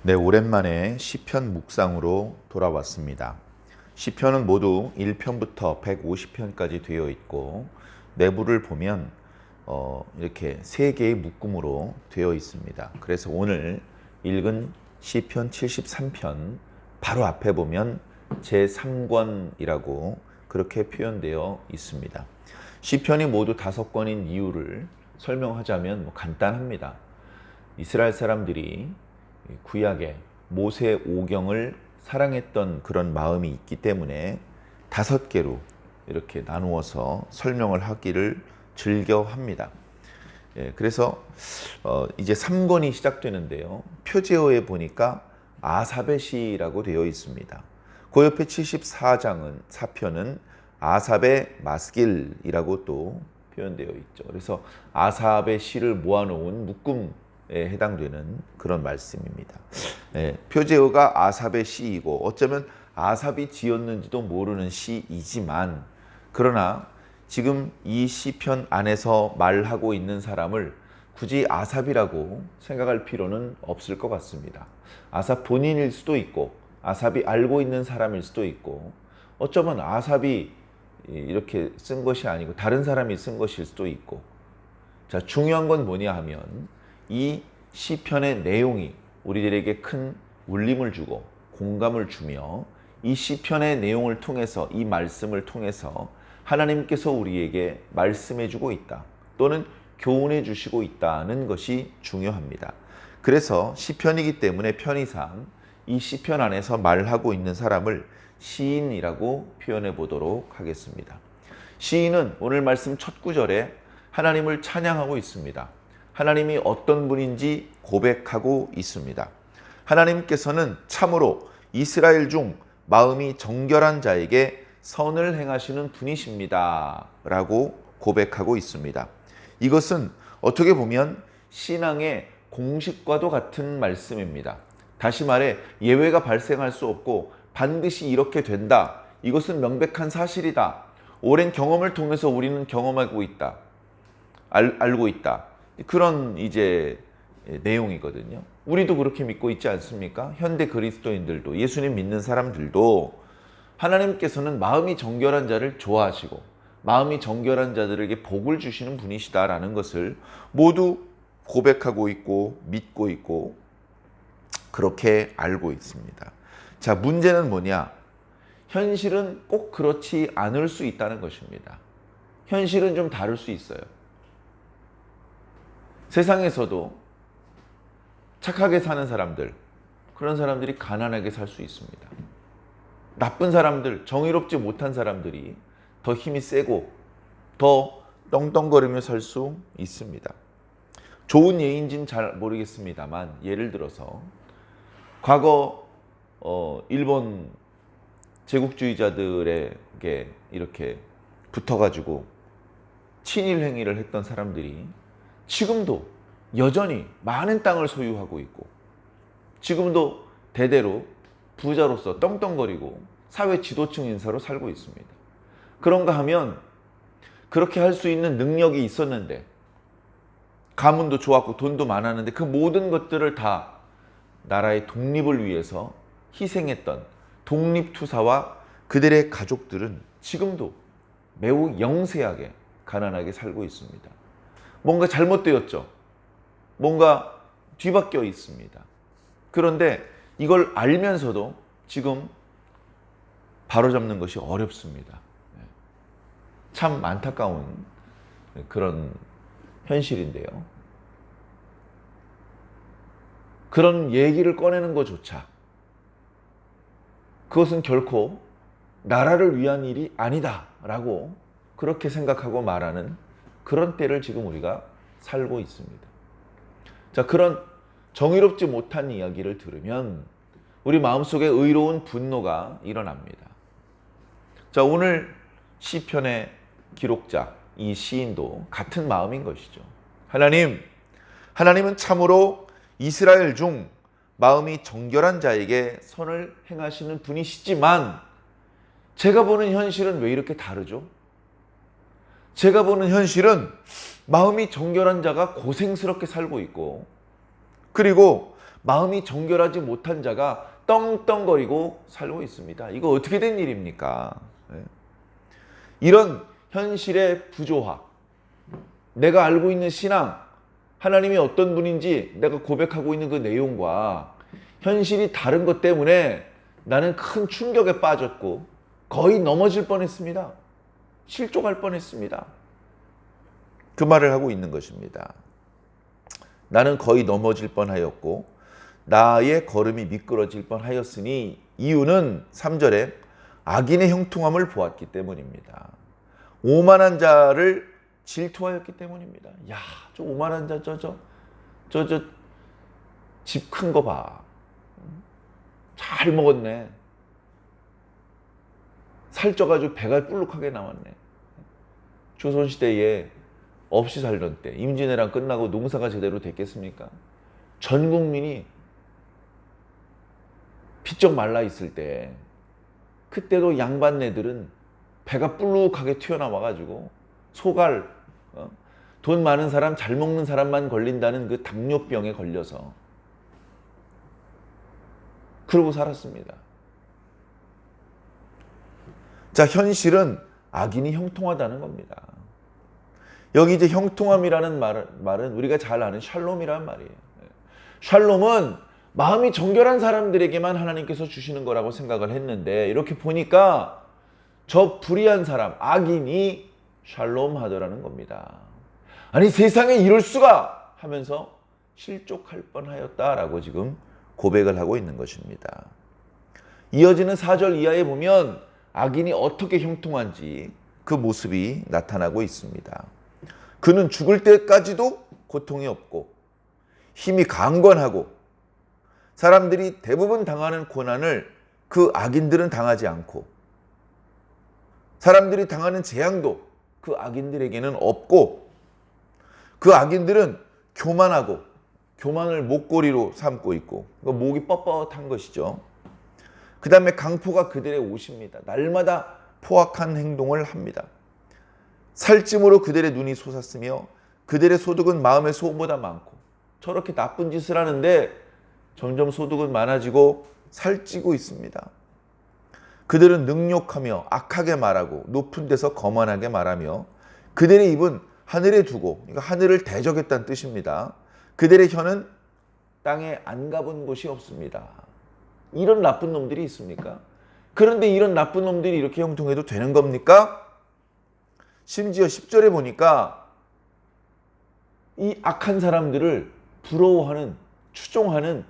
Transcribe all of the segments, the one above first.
네, 오랜만에 시편 묵상으로 돌아왔습니다. 시편은 모두 1편부터 150편까지 되어 있고 내부를 보면 이렇게 세 개의 묶음으로 되어 있습니다. 그래서 오늘 읽은 시편 73편 바로 앞에 보면 제3권이라고 그렇게 표현되어 있습니다. 시편이 모두 5권인 이유를 설명하자면 간단합니다. 이스라엘 사람들이 구약의 모세 오경을 사랑했던 그런 마음이 있기 때문에 5개로 이렇게 나누어서 설명을 하기를 즐겨합니다. 그래서 이제 3권이 시작되는데요. 표제어에 보니까 아삽의 시라고 되어 있습니다. 그 옆에 74장은 4편은 아삽의 마스길이라고 또 표현되어 있죠. 그래서 아삽의 시를 모아놓은 묶음 해당되는 그런 말씀입니다. 표제어가 아삽의 시이고 어쩌면 아삽이 지었는지도 모르는 시이지만 그러나 지금 이 시편 안에서 말하고 있는 사람을 굳이 아삽이라고 생각할 필요는 없을 것 같습니다. 아삽 본인일 수도 있고 아삽이 알고 있는 사람일 수도 있고 어쩌면 아삽이 이렇게 쓴 것이 아니고 다른 사람이 쓴 것일 수도 있고 자, 중요한 건 뭐냐 하면 이 시편의 내용이 우리들에게 큰 울림을 주고 공감을 주며 이 시편의 내용을 통해서 이 말씀을 통해서 하나님께서 우리에게 말씀해 주고 있다 또는 교훈해 주시고 있다는 것이 중요합니다. 그래서 시편이기 때문에 편의상 이 시편 안에서 말하고 있는 사람을 시인이라고 표현해 보도록 하겠습니다. 시인은 오늘 말씀 첫 구절에 하나님을 찬양하고 있습니다. 하나님이 어떤 분인지 고백하고 있습니다. 하나님께서는 참으로 이스라엘 중 마음이 정결한 자에게 선을 행하시는 분이십니다. 라고 고백하고 있습니다. 이것은 어떻게 보면 신앙의 공식과도 같은 말씀입니다. 다시 말해 예외가 발생할 수 없고 반드시 이렇게 된다. 이것은 명백한 사실이다. 오랜 경험을 통해서 우리는 경험하고 있다. 알고 있다. 그런 이제 내용이거든요. 우리도 그렇게 믿고 있지 않습니까? 현대 그리스도인들도 예수님 믿는 사람들도 하나님께서는 마음이 정결한 자를 좋아하시고 마음이 정결한 자들에게 복을 주시는 분이시다라는 것을 모두 고백하고 있고 믿고 있고 그렇게 알고 있습니다. 자, 문제는 뭐냐? 현실은 꼭 그렇지 않을 수 있다는 것입니다. 현실은 좀 다를 수 있어요. 세상에서도 착하게 사는 사람들, 그런 사람들이 가난하게 살 수 있습니다. 나쁜 사람들, 정의롭지 못한 사람들이 더 힘이 세고 더 떵떵거리며 살 수 있습니다. 좋은 예인지는 잘 모르겠습니다만 예를 들어서 과거 일본 제국주의자들에게 이렇게 붙어가지고 친일 행위를 했던 사람들이 지금도 여전히 많은 땅을 소유하고 있고 지금도 대대로 부자로서 떵떵거리고 사회 지도층 인사로 살고 있습니다. 그런가 하면 그렇게 할 수 있는 능력이 있었는데 가문도 좋았고 돈도 많았는데 그 모든 것들을 다 나라의 독립을 위해서 희생했던 독립투사와 그들의 가족들은 지금도 매우 영세하게 가난하게 살고 있습니다. 뭔가 잘못되었죠. 뭔가 뒤바뀌어 있습니다. 그런데 이걸 알면서도 지금 바로잡는 것이 어렵습니다. 참 안타까운 그런 현실인데요. 그런 얘기를 꺼내는 것조차 그것은 결코 나라를 위한 일이 아니다라고 그렇게 생각하고 말하는 그런 때를 지금 우리가 살고 있습니다. 자, 그런 정의롭지 못한 이야기를 들으면 우리 마음속에 의로운 분노가 일어납니다. 자, 오늘 시편의 기록자, 이 시인도 같은 마음인 것이죠. 하나님은 참으로 이스라엘 중 마음이 정결한 자에게 선을 행하시는 분이시지만 제가 보는 현실은 왜 이렇게 다르죠? 제가 보는 현실은 마음이 정결한 자가 고생스럽게 살고 있고 그리고 마음이 정결하지 못한 자가 떵떵거리고 살고 있습니다. 이거 어떻게 된 일입니까? 이런 현실의 부조화, 내가 알고 있는 신앙, 하나님이 어떤 분인지 내가 고백하고 있는 그 내용과 현실이 다른 것 때문에 나는 큰 충격에 빠졌고 거의 넘어질 뻔했습니다. 실족할 뻔했습니다. 그 말을 하고 있는 것입니다. 나는 거의 넘어질 뻔하였고 나의 걸음이 미끄러질 뻔하였으니 이유는 3절에 악인의 형통함을 보았기 때문입니다. 오만한 자를 질투하였기 때문입니다. 야, 저 오만한 자, 저 집 큰 거 봐. 잘 먹었네. 살쪄가지고 배가 불룩하게 나왔네. 조선시대에 없이 살던 때 임진왜란 끝나고 농사가 제대로 됐겠습니까? 전 국민이 피쩍 말라 있을 때 그때도 양반네들은 배가 불룩하게 튀어나와가지고 소갈, 돈 많은 사람, 잘 먹는 사람만 걸린다는 그 당뇨병에 걸려서 그러고 살았습니다. 자, 현실은 악인이 형통하다는 겁니다. 여기 이제 형통함이라는 말은 우리가 잘 아는 샬롬이라는 말이에요. 샬롬은 마음이 정결한 사람들에게만 하나님께서 주시는 거라고 생각을 했는데 이렇게 보니까 저 불의한 사람, 악인이 샬롬하더라는 겁니다. 아니 세상에 이럴 수가 하면서 실족할 뻔하였다라고 지금 고백을 하고 있는 것입니다. 이어지는 4절 이하에 보면 악인이 어떻게 형통한지 그 모습이 나타나고 있습니다. 그는 죽을 때까지도 고통이 없고 힘이 강건하고 사람들이 대부분 당하는 고난을 그 악인들은 당하지 않고 사람들이 당하는 재앙도 그 악인들에게는 없고 그 악인들은 교만하고 교만을 목걸이로 삼고 있고 목이 뻣뻣한 것이죠. 그 다음에 강포가 그들의 옷입니다. 날마다 포악한 행동을 합니다. 살찜으로 그들의 눈이 솟았으며 그들의 소득은 마음의 소음보다 많고 저렇게 나쁜 짓을 하는데 점점 소득은 많아지고 살찌고 있습니다. 그들은 능욕하며 악하게 말하고 높은 데서 거만하게 말하며 그들의 입은 하늘에 두고 그러니까 하늘을 대적했다는 뜻입니다. 그들의 혀는 땅에 안 가본 곳이 없습니다. 이런 나쁜 놈들이 있습니까? 그런데 이런 나쁜 놈들이 이렇게 형통해도 되는 겁니까? 심지어 10절에 보니까 이 악한 사람들을 부러워하는, 추종하는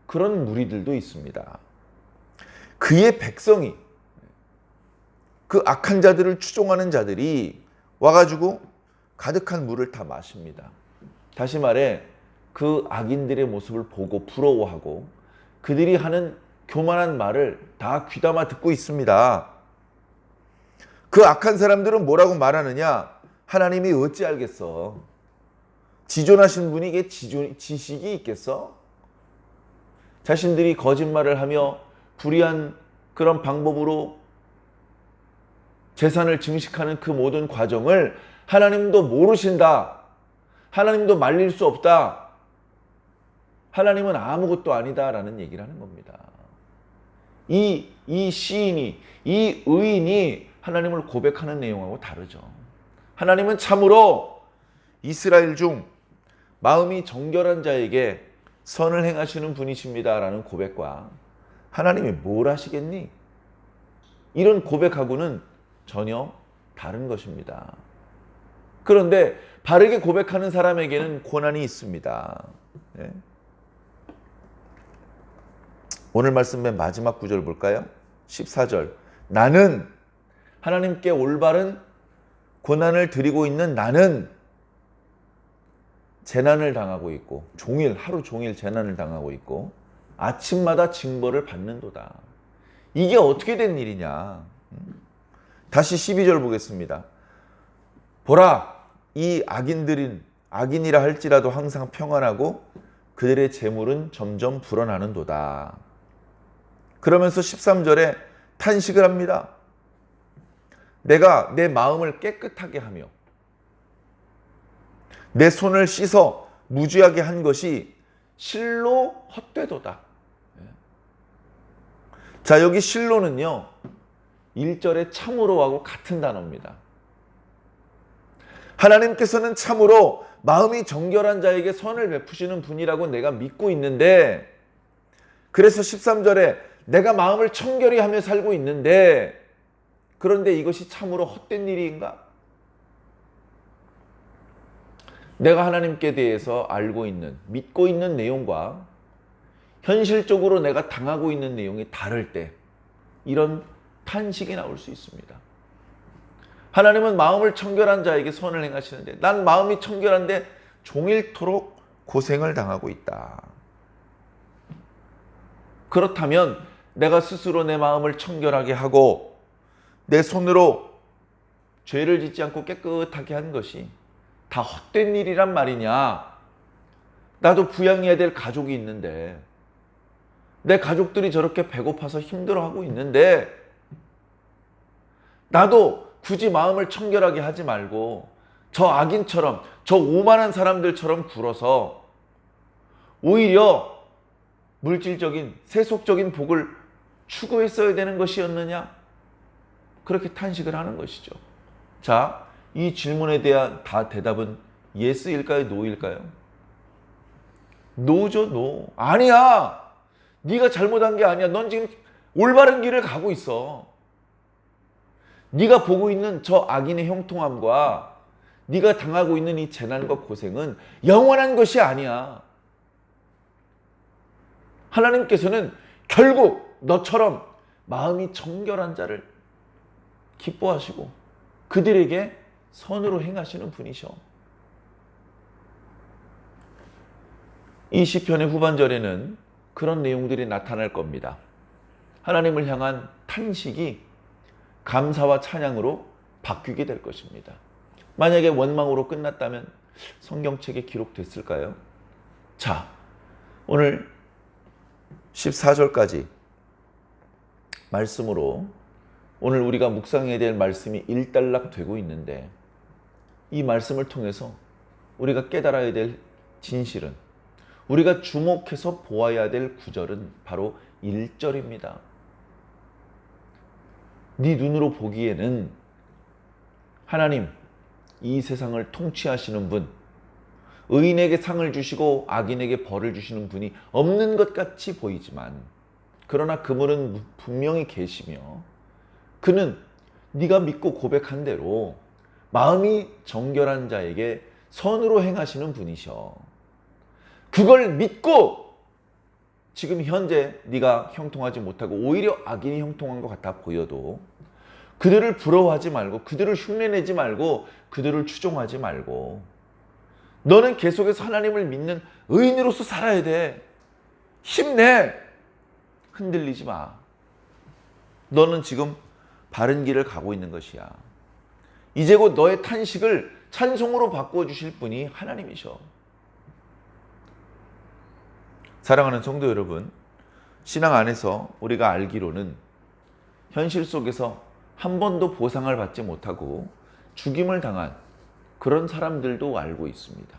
그런 무리들도 있습니다. 그의 백성이, 그 악한 자들을 추종하는 자들이 와가지고 가득한 물을 다 마십니다. 다시 말해 그 악인들의 모습을 보고 부러워하고 그들이 하는 교만한 말을 다 귀담아 듣고 있습니다. 그 악한 사람들은 뭐라고 말하느냐? 하나님이 어찌 알겠어? 지존하신 분이 이게 지식이 있겠어? 자신들이 거짓말을 하며 불의한 그런 방법으로 재산을 증식하는 그 모든 과정을 하나님도 모르신다. 하나님도 말릴 수 없다. 하나님은 아무것도 아니다라는 얘기를 하는 겁니다. 이 시인이, 이 의인이 하나님을 고백하는 내용하고 다르죠. 하나님은 참으로 이스라엘 중 마음이 정결한 자에게 선을 행하시는 분이십니다라는 고백과 하나님이 뭘 하시겠니? 이런 고백하고는 전혀 다른 것입니다. 그런데 바르게 고백하는 사람에게는 고난이 있습니다. 네. 오늘 말씀 맨 마지막 구절 볼까요? 14절. 나는 하나님께 올바른 고난을 드리고 있는 나는 재난을 당하고 있고 하루 종일 재난을 당하고 있고 아침마다 징벌을 받는도다. 이게 어떻게 된 일이냐? 다시 12절 보겠습니다. 보라, 이 악인이라 할지라도 항상 평안하고 그들의 재물은 점점 불어나는도다. 그러면서 13절에 탄식을 합니다. 내가 내 마음을 깨끗하게 하며 내 손을 씻어 무죄하게 한 것이 실로 헛되도다. 자, 여기 실로는요 1절의 참으로하고 같은 단어입니다. 하나님께서는 참으로 마음이 정결한 자에게 선을 베푸시는 분이라고 내가 믿고 있는데, 그래서 13절에 내가 마음을 청결히 하며 살고 있는데, 그런데 이것이 참으로 헛된 일인가? 내가 하나님께 대해서 알고 있는, 믿고 있는 내용과 현실적으로 내가 당하고 있는 내용이 다를 때 이런 탄식이 나올 수 있습니다. 하나님은 마음을 청결한 자에게 선을 행하시는데 난 마음이 청결한데 종일토록 고생을 당하고 있다. 그렇다면 내가 스스로 내 마음을 청결하게 하고 내 손으로 죄를 짓지 않고 깨끗하게 한 것이 다 헛된 일이란 말이냐? 나도 부양해야 될 가족이 있는데, 내 가족들이 저렇게 배고파서 힘들어하고 있는데, 나도 굳이 마음을 청결하게 하지 말고 저 악인처럼, 저 오만한 사람들처럼 굴어서 오히려 물질적인 세속적인 복을 추구했어야 되는 것이었느냐? 그렇게 탄식을 하는 것이죠. 자, 이 질문에 대한 대답은 예스일까요? 노일까요? 노죠, 노. 아니야. 네가 잘못한 게 아니야. 넌 지금 올바른 길을 가고 있어. 네가 보고 있는 저 악인의 형통함과 네가 당하고 있는 이 재난과 고생은 영원한 것이 아니야. 하나님께서는 결국 너처럼 마음이 정결한 자를 기뻐하시고 그들에게 선으로 행하시는 분이셔. 이 시편의 후반절에는 그런 내용들이 나타날 겁니다. 하나님을 향한 탄식이 감사와 찬양으로 바뀌게 될 것입니다. 만약에 원망으로 끝났다면 성경책에 기록됐을까요? 자, 오늘 14절까지 말씀으로 오늘 우리가 묵상해야 될 말씀이 일단락 되고 있는데, 이 말씀을 통해서 우리가 깨달아야 될 진실은, 우리가 주목해서 보아야 될 구절은 바로 1절입니다. 네 눈으로 보기에는 하나님, 이 세상을 통치하시는 분, 의인에게 상을 주시고 악인에게 벌을 주시는 분이 없는 것 같이 보이지만, 그러나 그분은 분명히 계시며 그는 네가 믿고 고백한 대로 마음이 정결한 자에게 선으로 행하시는 분이셔. 그걸 믿고 지금 현재 네가 형통하지 못하고 오히려 악인이 형통한 것 같아 보여도 그들을 부러워하지 말고, 그들을 흉내내지 말고, 그들을 추종하지 말고, 너는 계속해서 하나님을 믿는 의인으로서 살아야 돼. 힘내. 흔들리지 마. 너는 지금 바른 길을 가고 있는 것이야. 이제 곧 너의 탄식을 찬송으로 바꿔주실 분이 하나님이셔. 사랑하는 성도 여러분, 신앙 안에서 우리가 알기로는 현실 속에서 한 번도 보상을 받지 못하고 죽임을 당한 그런 사람들도 알고 있습니다.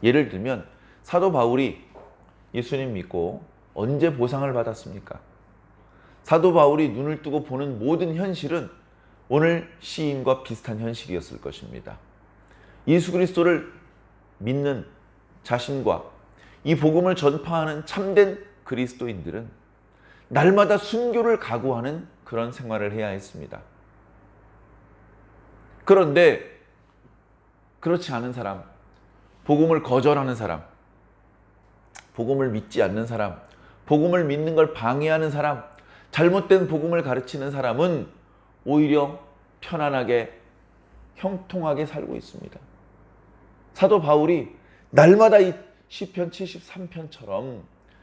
예를 들면 사도 바울이 예수님 믿고 언제 보상을 받았습니까? 사도 바울이 눈을 뜨고 보는 모든 현실은 오늘 시인과 비슷한 현실이었을 것입니다. 예수 그리스도를 믿는 자신과 이 복음을 전파하는 참된 그리스도인들은 날마다 순교를 각오하는 그런 생활을 해야 했습니다. 그런데 그렇지 않은 사람, 복음을 거절하는 사람, 복음을 믿지 않는 사람, 복음을 믿는 걸 방해하는 사람, 잘못된 복음을 가르치는 사람은 오히려 편안하게 형통하게 살고 있습니다. 사도 바울이 날마다 이 시편 73편처럼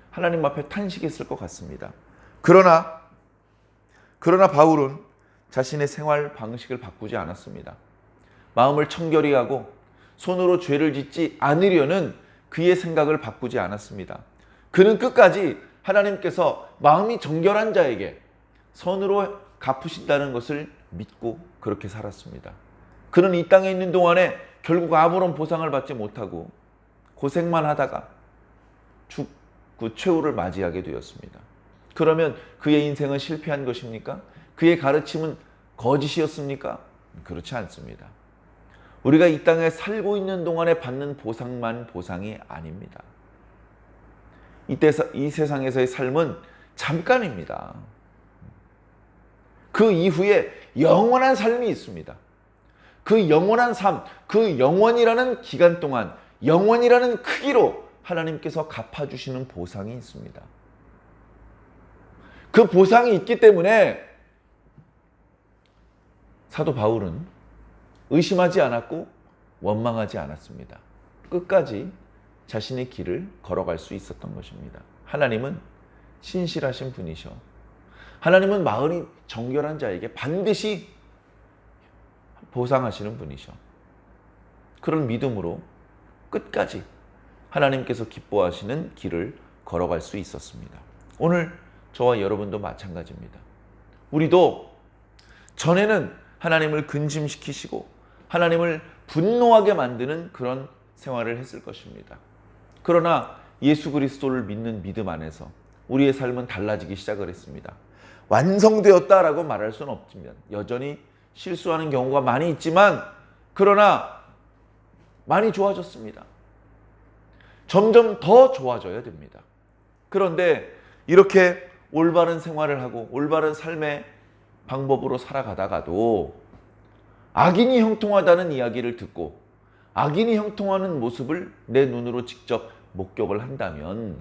하나님 앞에 탄식했을 것 같습니다. 그러나 바울은 자신의 생활 방식을 바꾸지 않았습니다. 마음을 청결히 하고 손으로 죄를 짓지 않으려는 그의 생각을 바꾸지 않았습니다. 그는 끝까지 하나님께서 마음이 정결한 자에게 선으로 갚으신다는 것을 믿고 그렇게 살았습니다. 그는 이 땅에 있는 동안에 결국 아무런 보상을 받지 못하고 고생만 하다가 그 최후를 맞이하게 되었습니다. 그러면 그의 인생은 실패한 것입니까? 그의 가르침은 거짓이었습니까? 그렇지 않습니다. 우리가 이 땅에 살고 있는 동안에 받는 보상만 보상이 아닙니다. 이 세상에서의 삶은 잠깐입니다. 그 이후에 영원한 삶이 있습니다. 그 영원한 삶, 그 영원이라는 기간 동안, 영원이라는 크기로 하나님께서 갚아주시는 보상이 있습니다. 그 보상이 있기 때문에 사도 바울은 의심하지 않았고 원망하지 않았습니다. 끝까지 자신의 길을 걸어갈 수 있었던 것입니다. 하나님은 신실하신 분이셔. 하나님은 마음이 정결한 자에게 반드시 보상하시는 분이셔. 그런 믿음으로 끝까지 하나님께서 기뻐하시는 길을 걸어갈 수 있었습니다. 오늘 저와 여러분도 마찬가지입니다. 우리도 전에는 하나님을 근심시키시고 하나님을 분노하게 만드는 그런 생활을 했을 것입니다. 그러나 예수 그리스도를 믿는 믿음 안에서 우리의 삶은 달라지기 시작을 했습니다. 완성되었다라고 말할 수는 없지만 여전히 실수하는 경우가 많이 있지만 그러나 많이 좋아졌습니다. 점점 더 좋아져야 됩니다. 그런데 이렇게 올바른 생활을 하고 올바른 삶의 방법으로 살아가다가도 악인이 형통하다는 이야기를 듣고 악인이 형통하는 모습을 내 눈으로 직접 목격을 한다면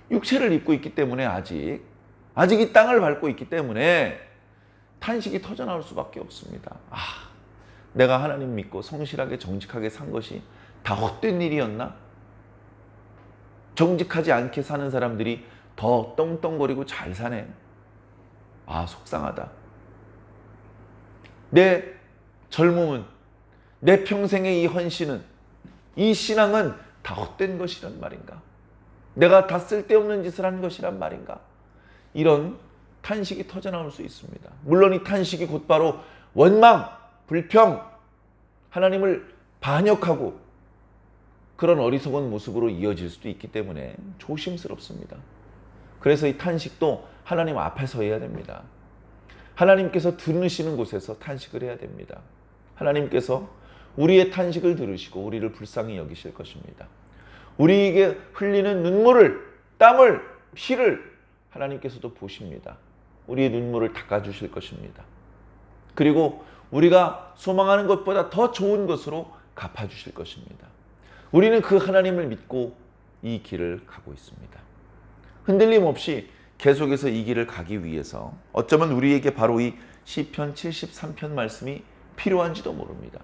육체를 입고 있기 때문에 아직 이 땅을 밟고 있기 때문에 탄식이 터져나올 수밖에 없습니다. 내가 하나님 믿고 성실하게 정직하게 산 것이 다 헛된 일이었나? 정직하지 않게 사는 사람들이 더 떵떵거리고 잘 사네. 속상하다. 내 젊음은, 내 평생의 이 헌신은, 이 신앙은 다 헛된 것이란 말인가? 내가 다 쓸데없는 짓을 한 것이란 말인가? 이런 탄식이 터져나올 수 있습니다. 물론 이 탄식이 곧바로 원망, 불평, 하나님을 반역하고 그런 어리석은 모습으로 이어질 수도 있기 때문에 조심스럽습니다. 그래서 이 탄식도 하나님 앞에서 해야 됩니다. 하나님께서 들으시는 곳에서 탄식을 해야 됩니다. 하나님께서 우리의 탄식을 들으시고 우리를 불쌍히 여기실 것입니다. 우리에게 흘리는 눈물을, 땀을, 피를 하나님께서도 보십니다. 우리의 눈물을 닦아주실 것입니다. 그리고 우리가 소망하는 것보다 더 좋은 것으로 갚아주실 것입니다. 우리는 그 하나님을 믿고 이 길을 가고 있습니다. 흔들림 없이 계속해서 이 길을 가기 위해서 어쩌면 우리에게 바로 이 시편 73편 말씀이 필요한지도 모릅니다.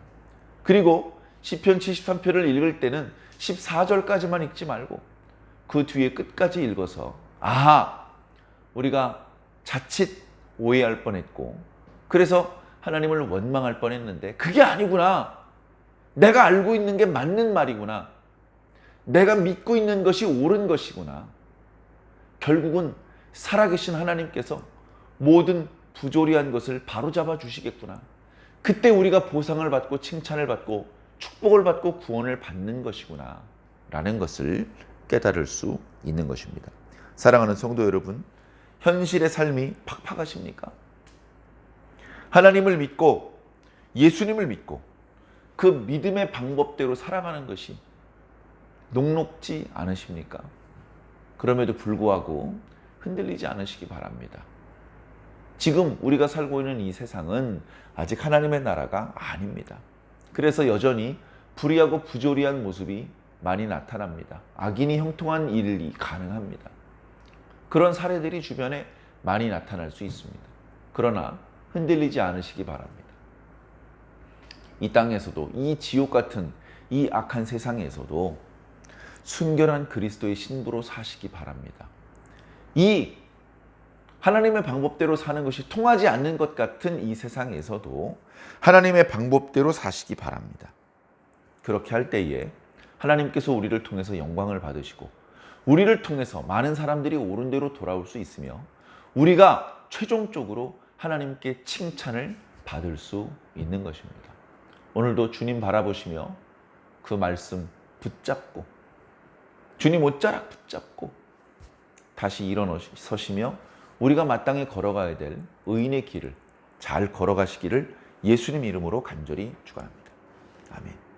그리고 시편 73편을 읽을 때는 14절까지만 읽지 말고 그 뒤에 끝까지 읽어서 우리가 자칫 오해할 뻔했고 그래서 하나님을 원망할 뻔했는데 그게 아니구나. 내가 알고 있는 게 맞는 말이구나. 내가 믿고 있는 것이 옳은 것이구나. 결국은 살아계신 하나님께서 모든 부조리한 것을 바로잡아 주시겠구나. 그때 우리가 보상을 받고 칭찬을 받고 축복을 받고 구원을 받는 것이구나 라는 것을 깨달을 수 있는 것입니다. 사랑하는 성도 여러분, 현실의 삶이 팍팍하십니까? 하나님을 믿고 예수님을 믿고 그 믿음의 방법대로 살아가는 것이 녹록지 않으십니까? 그럼에도 불구하고 흔들리지 않으시기 바랍니다. 지금 우리가 살고 있는 이 세상은 아직 하나님의 나라가 아닙니다. 그래서 여전히 불의하고 부조리한 모습이 많이 나타납니다. 악인이 형통한 일이 가능합니다. 그런 사례들이 주변에 많이 나타날 수 있습니다. 그러나 흔들리지 않으시기 바랍니다. 이 땅에서도 이 지옥 같은 이 악한 세상에서도 순결한 그리스도의 신부로 사시기 바랍니다. 이 하나님의 방법대로 사는 것이 통하지 않는 것 같은 이 세상에서도 하나님의 방법대로 사시기 바랍니다. 그렇게 할 때에 하나님께서 우리를 통해서 영광을 받으시고 우리를 통해서 많은 사람들이 옳은 대로 돌아올 수 있으며 우리가 최종적으로 하나님께 칭찬을 받을 수 있는 것입니다. 오늘도 주님 바라보시며 그 말씀 붙잡고 주님 옷자락 붙잡고 다시 일어서시며 우리가 마땅히 걸어가야 될 의인의 길을 잘 걸어가시기를 예수님 이름으로 간절히 축원합니다. 아멘.